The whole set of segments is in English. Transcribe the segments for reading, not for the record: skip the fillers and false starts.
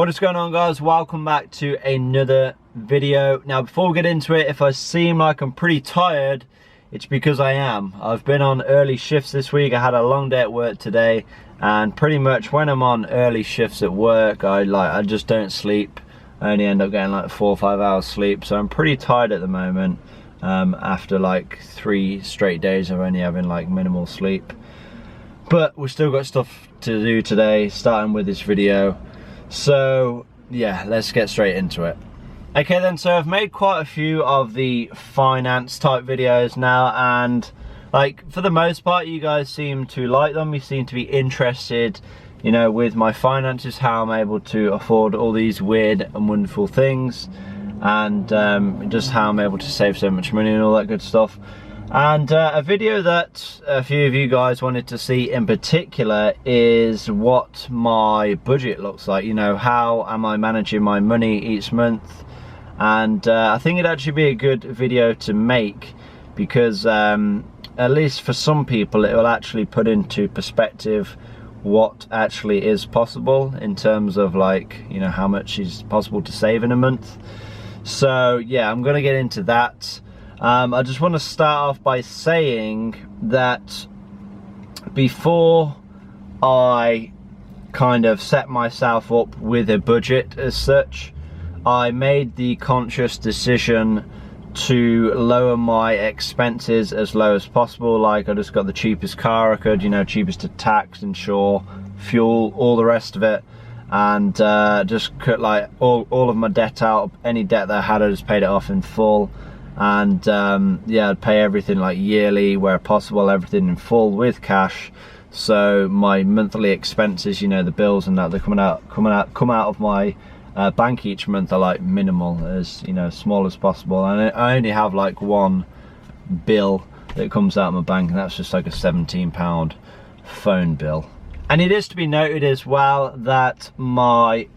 What is going on, guys? Welcome back to another video. Now before we get into it, if I seem like I'm pretty tired, it's because I am. I've been on early shifts this week. I had a long day at work today, and pretty much when I'm on early shifts at work, I just don't sleep. I only end up getting like 4 or 5 hours sleep, so I'm pretty tired at the moment. After like 3 straight days of only having like minimal sleep, but we've still got stuff to do today, starting with this video. So yeah, let's get straight into it. Okay then, so I've made quite a few of the finance type videos now, and like for the most part you guys seem to like them. You seem to be interested, you know, with my finances, how I'm able to afford all these weird and wonderful things, and just how I'm able to save so much money and all that good stuff. And a video that a few of you guys wanted to see in particular is what my budget looks like. You know, how am I managing my money each month? And I think it'd actually be a good video to make, because at least for some people it will actually put into perspective what actually is possible in terms of, like, you know, how much is possible to save in a month. So yeah, I'm gonna get into that. I just want to start off by saying that before I kind of set myself up with a budget as such, I made the conscious decision to lower my expenses as low as possible. Like, I just got the cheapest car I could, you know, cheapest to tax, insure, fuel, all the rest of it, and just cut like all of my debt out. Any debt that I had, I just paid it off in full. And yeah, I'd pay everything like yearly where possible, everything in full with cash. So my monthly expenses, you know, the bills and that, they're come out of my bank each month are like minimal, as, you know, small as possible. And I only have like one bill that comes out of my bank, and that's just like a £17 phone bill. And it is to be noted as well that my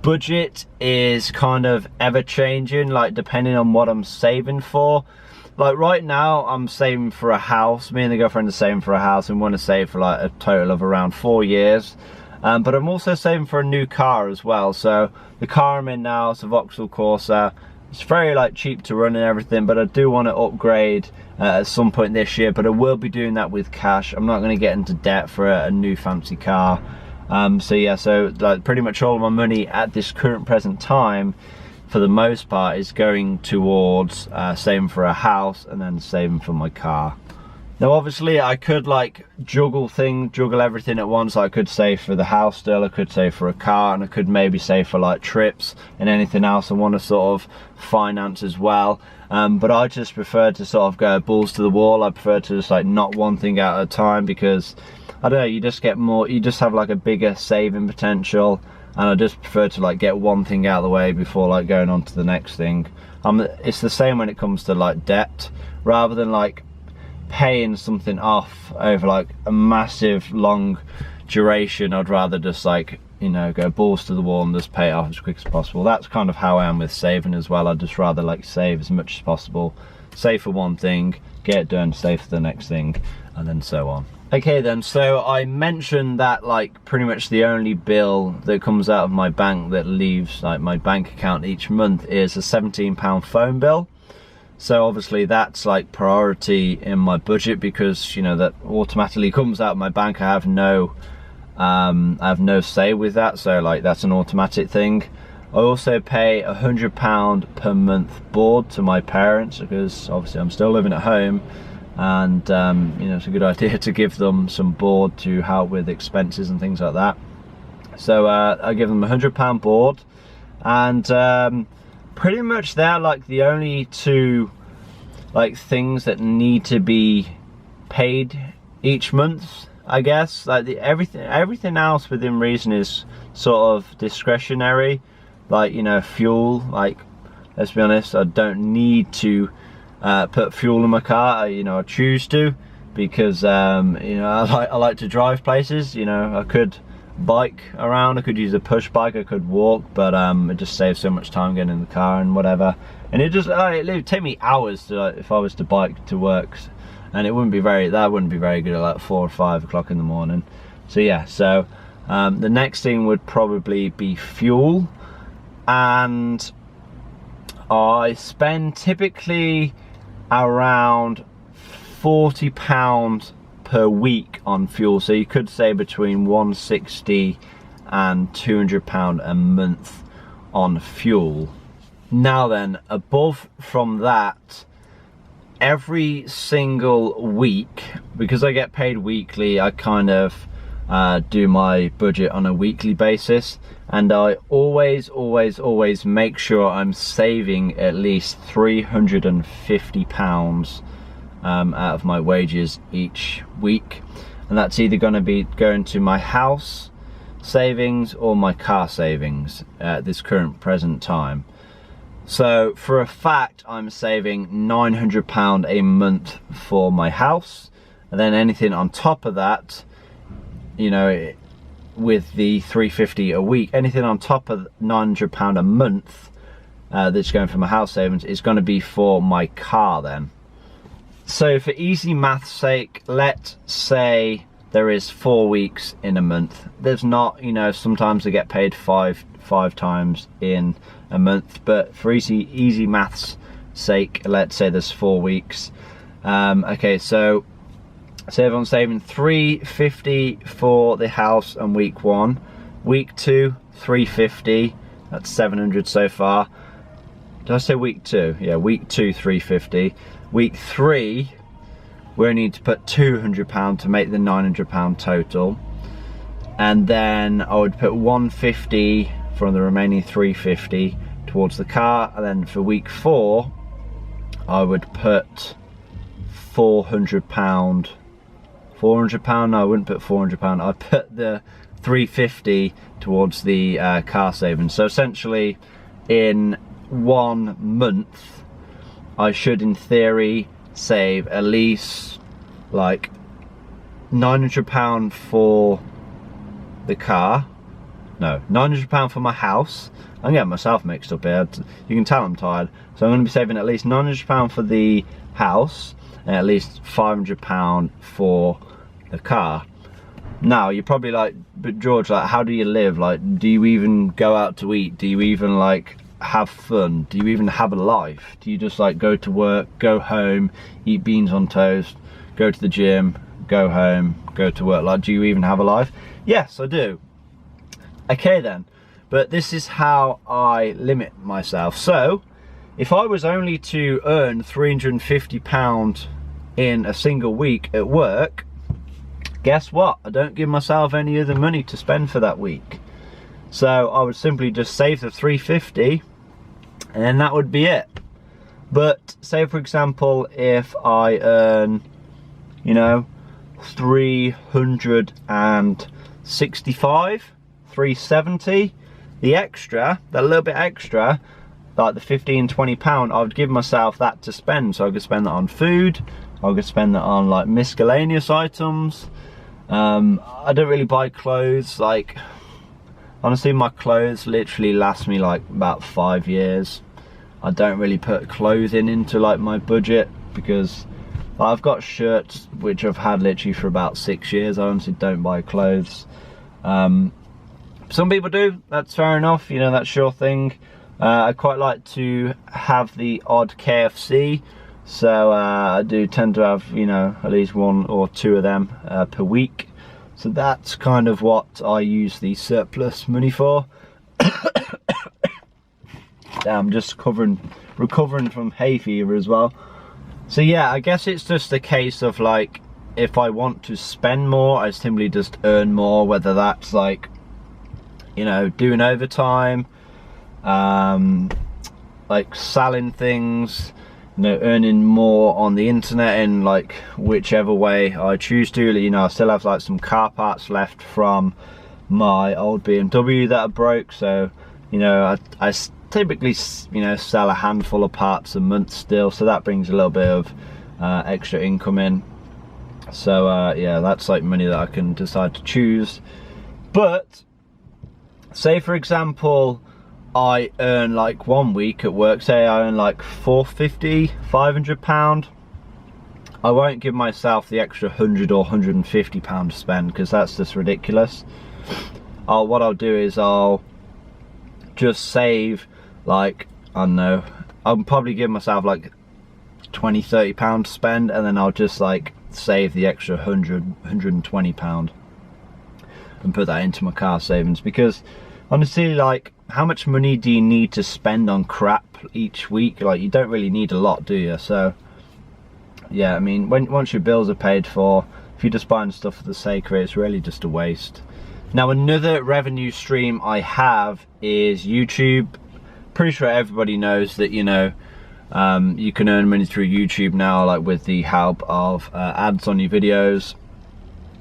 budget is kind of ever changing, like depending on what I'm saving for. Like right now I'm saving for a house. Me and the girlfriend are saving for a house, and we want to save for like a total of around 4 years. But I'm also saving for a new car as well. So the car I'm in now is a Vauxhall Corsa. It's very like cheap to run and everything, but I do want to upgrade at some point this year, but I will be doing that with cash. I'm not going to get into debt for a new fancy car. So yeah, so like pretty much all of my money at this current present time, for the most part, is going towards saving for a house and then saving for my car. Now obviously I could like juggle everything at once. I could save for the house still, I could save for a car, and I could maybe save for like trips and anything else I want to sort of finance as well. But I just prefer to sort of go balls to the wall. I prefer to just like knock one thing out at a time, because I don't know, you just get more, you just have like a bigger saving potential, and I just prefer to like get one thing out of the way before like going on to the next thing. It's the same when it comes to like debt. Rather than like paying something off over like a massive long duration, I'd rather just like, you know, go balls to the wall and just pay it off as quick as possible. That's kind of how I am with saving as well. I'd just rather like save as much as possible, save for one thing, get it done, save for the next thing, and then so on. Okay then, so I mentioned that like pretty much the only bill that comes out of my bank that leaves like my bank account each month is a £17 phone bill. So obviously that's like priority in my budget, because, you know, that automatically comes out of my bank. I have no say with that, so like that's an automatic thing. I also pay £100 per month board to my parents, because obviously I'm still living at home, and you know, it's a good idea to give them some board to help with expenses and things like that. So I give them £100 board, and pretty much they're like the only two like things that need to be paid each month, I guess. Like everything else within reason is sort of discretionary. Like, you know, fuel, like, let's be honest, I don't need to put fuel in my car. You know, I choose to, because you know, I like to drive places. You know, I could bike around, I could use a push bike, I could walk, but it just saves so much time getting in the car and whatever. And it would take me hours to, like, if I was to bike to work, and it wouldn't be very good at like 4 or 5 o'clock in the morning. So yeah, so the next thing would probably be fuel. and I spend typically around £40 per week on fuel, so you could say between £160 and £200 a month on fuel. Now then, above from that, every single week, because I get paid weekly, I kind of do my budget on a weekly basis, and I always make sure I'm saving at least £350 out of my wages each week, and that's either going to be going to my house savings or my car savings at this present time. So for a fact, I'm saving £900 a month for my house, and then anything on top of that, you know, with the £350 a week, anything on top of £900 a month that's going for my house savings is going to be for my car then. So for easy math's sake, let's say there is 4 weeks in a month. There's not, you know, sometimes I get paid five times in a month, but for easy maths sake, let's say there's 4 weeks. Okay, so say if I'm saving £350 for the house on week 1, week 2 £350, that's 700 so far. Did I say week 2? Yeah, week 2 £350. Week 3 we only need to put £200 to make the £900 total, and then I would put £150 from the remaining £350 towards the car, and then for week 4 I would put £400. No, I wouldn't put £400. I'd put the £350 towards the car savings. So essentially in 1 month I should in theory save at least like £900 for the car. No, £900 for my house. I'm getting myself mixed up here. You can tell I'm tired. So I'm going to be saving at least £900 for the house and at least £500 for the car. Now you're probably like, but George, like, how do you live? Like, do you even go out to eat? Do you even like have fun? Do you even have a life? Do you just like go to work, go home, eat beans on toast, go to the gym, go home, go to work? Like, do you even have a life? Yes, I do. Okay then, but this is how I limit myself. So if I was only to earn £350 in a single week at work, guess what? I don't give myself any other money to spend for that week. So I would simply just save the £350 and then that would be it. But say for example, if I earn, you know, 365, 370, the extra, that little bit extra, like the £15–20, I would give myself that to spend. So I could spend that on food, I could spend that on like miscellaneous items. I don't really buy clothes. Like, honestly, my clothes literally last me like about 5 years. I don't really put clothing into like my budget because I've got shirts which I've had literally for about 6 years. I honestly don't buy clothes. Some people do, that's fair enough, you know, that's your thing. I quite like to have the odd KFC, so I do tend to have, you know, at least 1 or 2 of them per week. So that's kind of what I use the surplus money for. I'm just recovering from hay fever as well. So yeah, I guess it's just a case of like, if I want to spend more, I simply just earn more, whether that's like, you know, doing overtime, like selling things, you know, earning more on the internet in like whichever way I choose to. You know, I still have like some car parts left from my old BMW that I broke, so you know, I typically, you know, sell a handful of parts a month still, so that brings a little bit of extra income in. So yeah, that's like money that I can decide to choose. But say for example, I earn like 1 week at work, say I earn like £450, £500, I won't give myself the extra £100 or £150 to spend, because that's just ridiculous. What I'll do is I'll just save like, I don't know, I'll probably give myself like £20–30 to spend, and then I'll just like save the extra £120 and put that into my car savings. Because honestly, like, how much money do you need to spend on crap each week? Like, you don't really need a lot, do you? So yeah, I mean, once your bills are paid for, if you're just buying stuff for the sake of it, it's really just a waste. Now, another revenue stream I have is YouTube. Pretty sure everybody knows that, you know, you can earn money through YouTube now, like with the help of ads on your videos.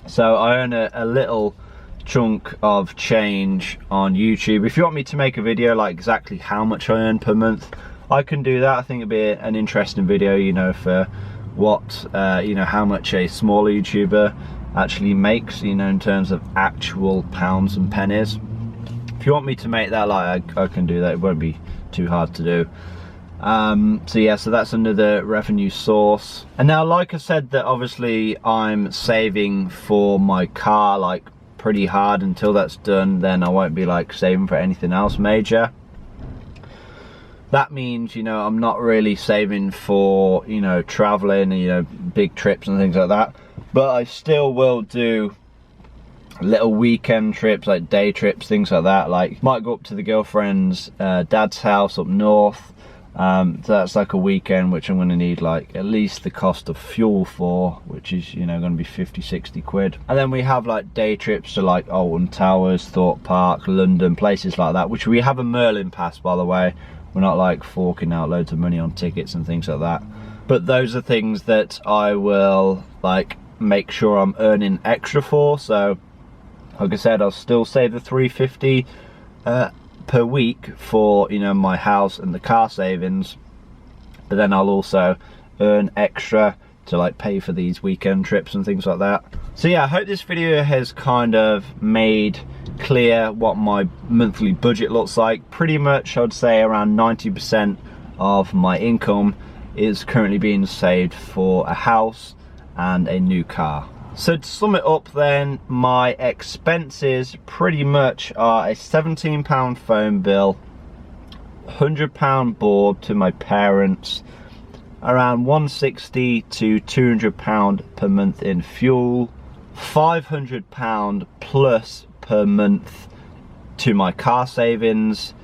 So I earn a little chunk of change on YouTube. If you want me to make a video like exactly how much I earn per month, I can do that. I think it'd be an interesting video, you know, for what you know, how much a smaller YouTuber actually makes, you know, in terms of actual pounds and pennies. If you want me to make that, like, I can do that. It won't be too hard to do. So yeah, so that's another revenue source. And now, like I said, that obviously I'm saving for my car like pretty hard. Until that's done, then I won't be like saving for anything else major. That means, you know, I'm not really saving for, you know, traveling and, you know, big trips and things like that, but I still will do little weekend trips, like day trips, things like that. Like, might go up to the girlfriend's dad's house up north. So that's like a weekend which I'm going to need like at least the cost of fuel for, which is, you know, going to be 50–60 quid. And then we have like day trips to like Alton Towers, Thorpe Park, London, places like that, which we have a Merlin pass, by the way. We're not like forking out loads of money on tickets and things like that. But those are things that I will like make sure I'm earning extra for. So like I said, I'll still save the £350 per week for, you know, my house and the car savings, but then I'll also earn extra to like pay for these weekend trips and things like that. So yeah, I hope this video has kind of made clear what my monthly budget looks like. Pretty much, I'd say around 90% of my income is currently being saved for a house and a new car. So to sum it up then, my expenses pretty much are a £17 phone bill, £100 board to my parents, around £160 to £200 per month in fuel, £500 plus per month to my car savings,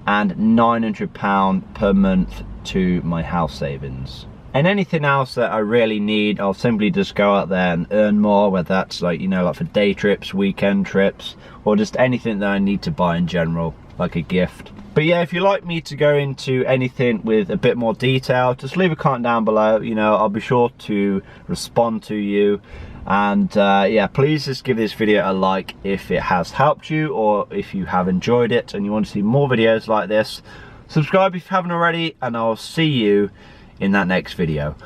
and £900 per month to my house savings. And anything else that I really need, I'll simply just go out there and earn more, whether that's like, you know, like for day trips, weekend trips, or just anything that I need to buy in general, like a gift. But yeah, if you'd like me to go into anything with a bit more detail, just leave a comment down below. You know, I'll be sure to respond to you. And yeah, please just give this video a like if it has helped you, or if you have enjoyed it and you want to see more videos like this. Subscribe if you haven't already, and I'll see you in that next video.